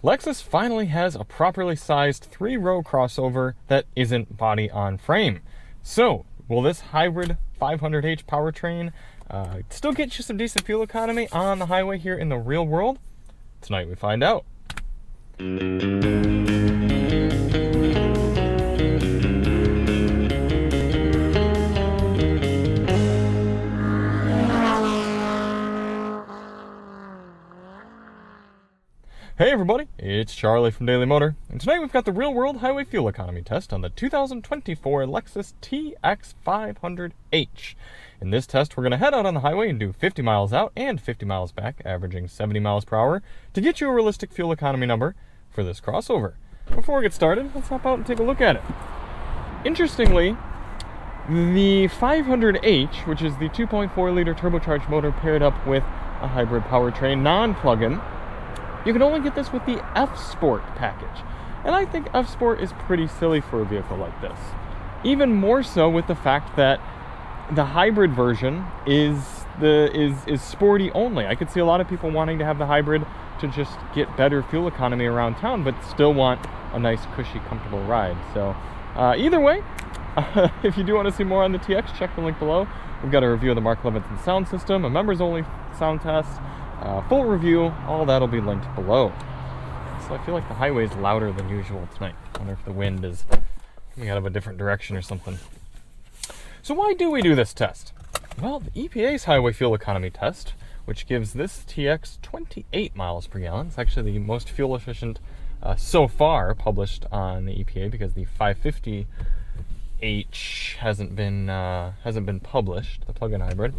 Lexus finally has a properly sized 3-row crossover that isn't body on frame. So, will this hybrid 500h powertrain still get you some decent fuel economy on the highway here in the real world? Tonight we find out. Hey everybody, it's Charlie from Daily Motor, and tonight we've got the real-world highway fuel economy test on the 2024 Lexus TX500H. In this test, we're going to head out on the highway and do 50 miles out and 50 miles back, averaging 70 miles per hour, to get you a realistic fuel economy number for this crossover. Before we get started, let's hop out and take a look at it. Interestingly, the 500H, which is the 2.4-liter turbocharged motor paired up with a hybrid powertrain, non-plug-in, you can only get this with the F-Sport package. And I think F-Sport is pretty silly for a vehicle like this. Even more so with the fact that the hybrid version is sporty only. I could see a lot of people wanting to have the hybrid to just get better fuel economy around town, but still want a nice, cushy, comfortable ride. So either way, if you do want to see more on the TX, check the link below. We've got a review of the Mark Levinson sound system, a members-only sound test, full review, all that'll be linked below. So I feel like the highway is louder than usual tonight. I wonder if the wind is coming out of a different direction or something. So why do we do this test? Well, the EPA's highway fuel economy test, which gives this TX 28 miles per gallon. It's actually the most fuel efficient so far published on the EPA, because the 550H hasn't been published, the plug-in hybrid.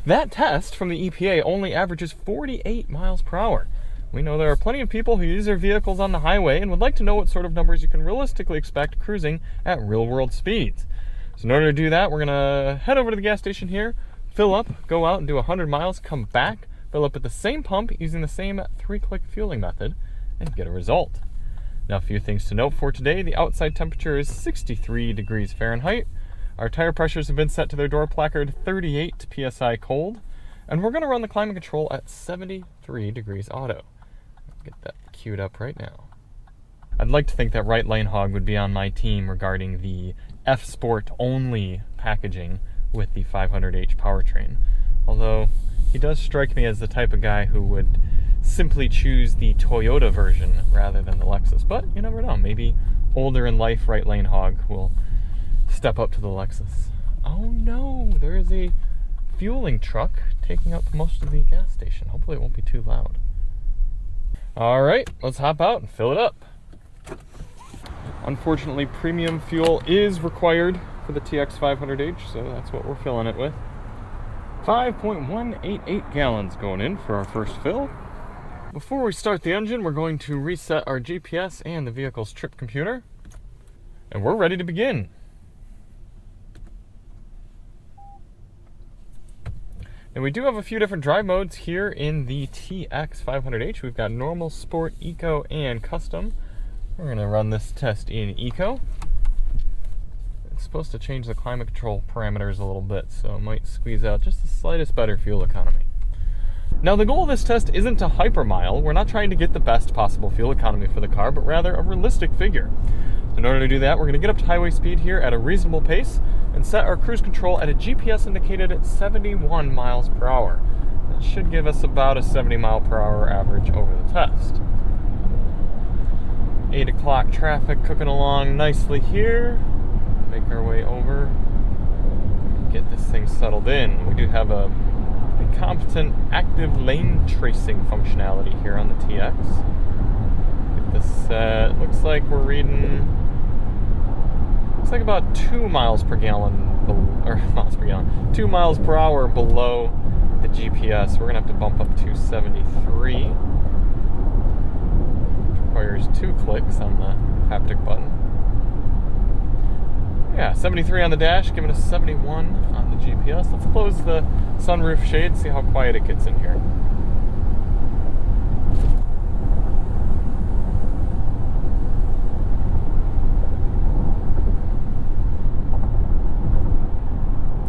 That test from the EPA only averages 48 miles per hour. We know there are plenty of people who use their vehicles on the highway and would like to know what sort of numbers you can realistically expect cruising at real-world speeds. So in order to do that, we're going to head over to the gas station here, fill up, go out and do 100 miles, come back, fill up at the same pump using the same 3-click fueling method, and get a result. Now, a few things to note for today. The outside temperature is 63 degrees Fahrenheit. Our tire pressures have been set to their door placard 38 psi cold, and we're going to run the climate control at 73 degrees auto. Let's get that queued up right now. I'd like to think that Right Lane Hog would be on my team regarding the F-Sport only packaging with the 500H powertrain, although he does strike me as the type of guy who would simply choose the Toyota version rather than the Lexus. But you never know, maybe older in life Right Lane Hog will step up to the Lexus. Oh no, there is a fueling truck taking up most of the gas station. Hopefully it won't be too loud. Alright, let's hop out and fill it up. Unfortunately, premium fuel is required for the TX500H, so that's what we're filling it with. 5.188 gallons going in for our first fill. Before we start the engine, we're going to reset our GPS and the vehicle's trip computer, and we're ready to begin. And we do have a few different drive modes here in the TX500H. We've got normal, sport, eco, and custom. We're going to run this test in eco. It's supposed to change the climate control parameters a little bit, so it might squeeze out just the slightest better fuel economy. Now, the goal of this test isn't to hypermile. We're not trying to get the best possible fuel economy for the car, but rather a realistic figure. In order to do that, we're going to get up to highway speed here at a reasonable pace and set our cruise control at a GPS indicated at 71 miles per hour. That should give us about a 70 mile per hour average over the test. 8 o'clock traffic cooking along nicely here. Make our way over, get this thing settled in. We do have a competent active lane tracing functionality here on the TX. Get this set. Looks like we're reading, looks like about 2 miles per gallon, 2 miles per hour below the GPS. We're gonna have to bump up to 73, which requires 2 clicks on the haptic button. Yeah, 73 on the dash, giving us 71 on the GPS. Let's close the sunroof shade, see how quiet it gets in here.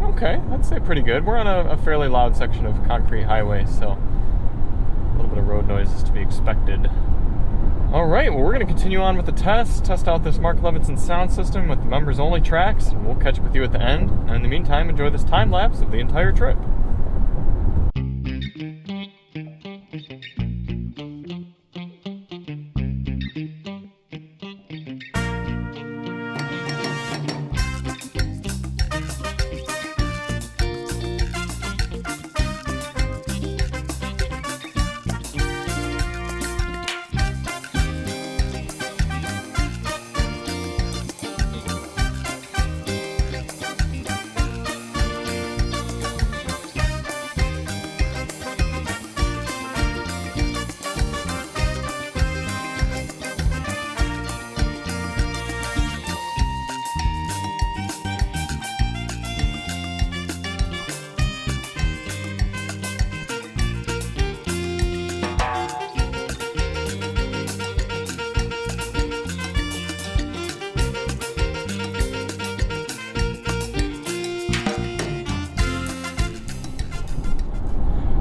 Okay, I'd say pretty good. We're on a fairly loud section of concrete highway, so a little bit of road noise is to be expected. All Alright, well we're going to continue on with the test out this Mark Levinson sound system with the members-only tracks, and we'll catch up with you at the end. And in the meantime, enjoy this time-lapse of the entire trip.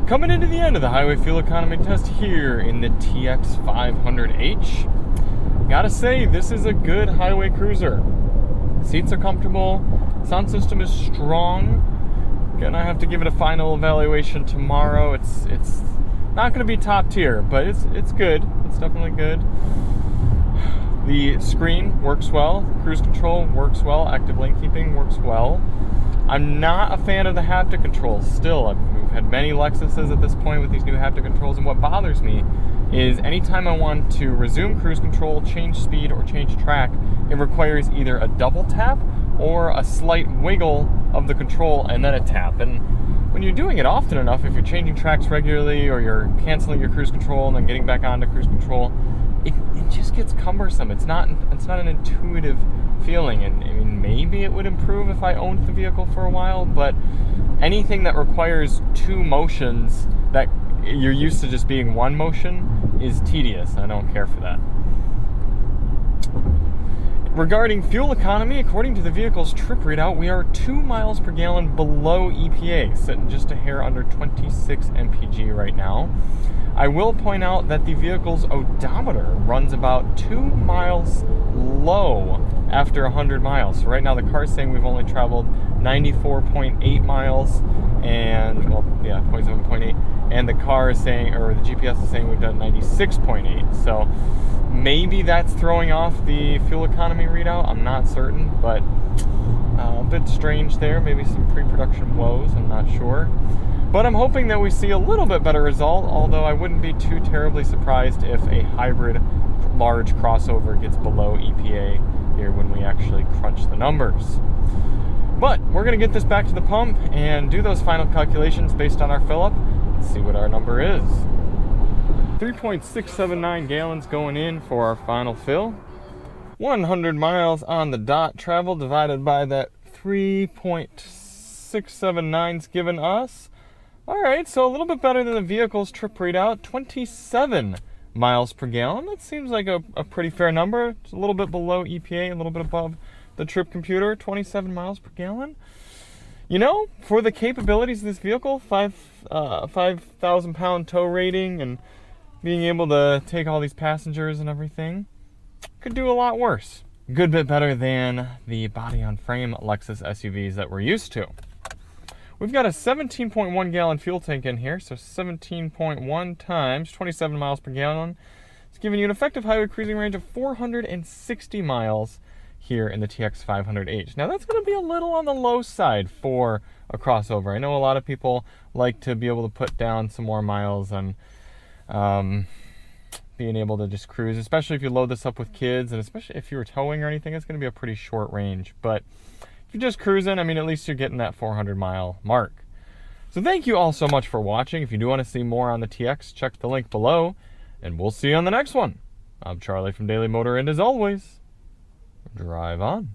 Coming into the end of the highway fuel economy test here in the TX500H. Gotta say, this is a good highway cruiser. Seats are comfortable, sound system is strong. Gonna have to give it a final evaluation tomorrow. It's not gonna be top tier, but it's good. It's definitely good. The screen works well, cruise control works well, active lane keeping works well. I'm not a fan of the haptic controls still. We've had many Lexuses at this point with these new haptic controls, and what bothers me is anytime I want to resume cruise control, change speed, or change track, it requires either a double tap or a slight wiggle of the control and then a tap. And when you're doing it often enough, if you're changing tracks regularly or you're canceling your cruise control and then getting back onto cruise control, it just gets cumbersome. It's not an intuitive feeling, and I mean, maybe it would improve if I owned the vehicle for a while, but anything that requires two motions that you're used to just being one motion is tedious. I don't care for that. Regarding fuel economy, according to the vehicle's trip readout, we are 2 miles per gallon below EPA, sitting just a hair under 26 MPG right now. I will point out that the vehicle's odometer runs about 2 miles low after 100 miles. So right now the car's saying we've only traveled 94.8 miles, and, well, yeah, 27.8, and the car is saying, or the GPS is saying we've done 96.8. So maybe that's throwing off the fuel economy readout. I'm not certain, but a bit strange there. Maybe some pre-production woes, I'm not sure. But I'm hoping that we see a little bit better result, although I wouldn't be too terribly surprised if a hybrid large crossover gets below EPA here when we actually crunch the numbers. But we're going to get this back to the pump and do those final calculations based on our fill-up and see what our number is. 3.679 gallons going in for our final fill. 100 miles on the dot travel divided by that 3.679's given us. Alright, so a little bit better than the vehicle's trip readout, 27 miles per gallon. That seems like a pretty fair number. It's a little bit below EPA, a little bit above the trip computer, 27 miles per gallon. You know, for the capabilities of this vehicle, 5,000 pound tow rating and being able to take all these passengers and everything, could do a lot worse. Good bit better than the body-on-frame Lexus SUVs that we're used to. We've got a 17.1 gallon fuel tank in here, so 17.1 times 27 miles per gallon. It's giving you an effective highway cruising range of 460 miles here in the TX500H. Now that's going to be a little on the low side for a crossover. I know a lot of people like to be able to put down some more miles and being able to just cruise, especially if you load this up with kids, and especially if you were towing or anything, it's going to be a pretty short range. But if you're just cruising, I mean, at least you're getting that 400 mile mark. So thank you all so much for watching. If you do want to see more on the TX, check the link below, and we'll see you on the next one. I'm Charlie from Daily Motor, and as always, drive on.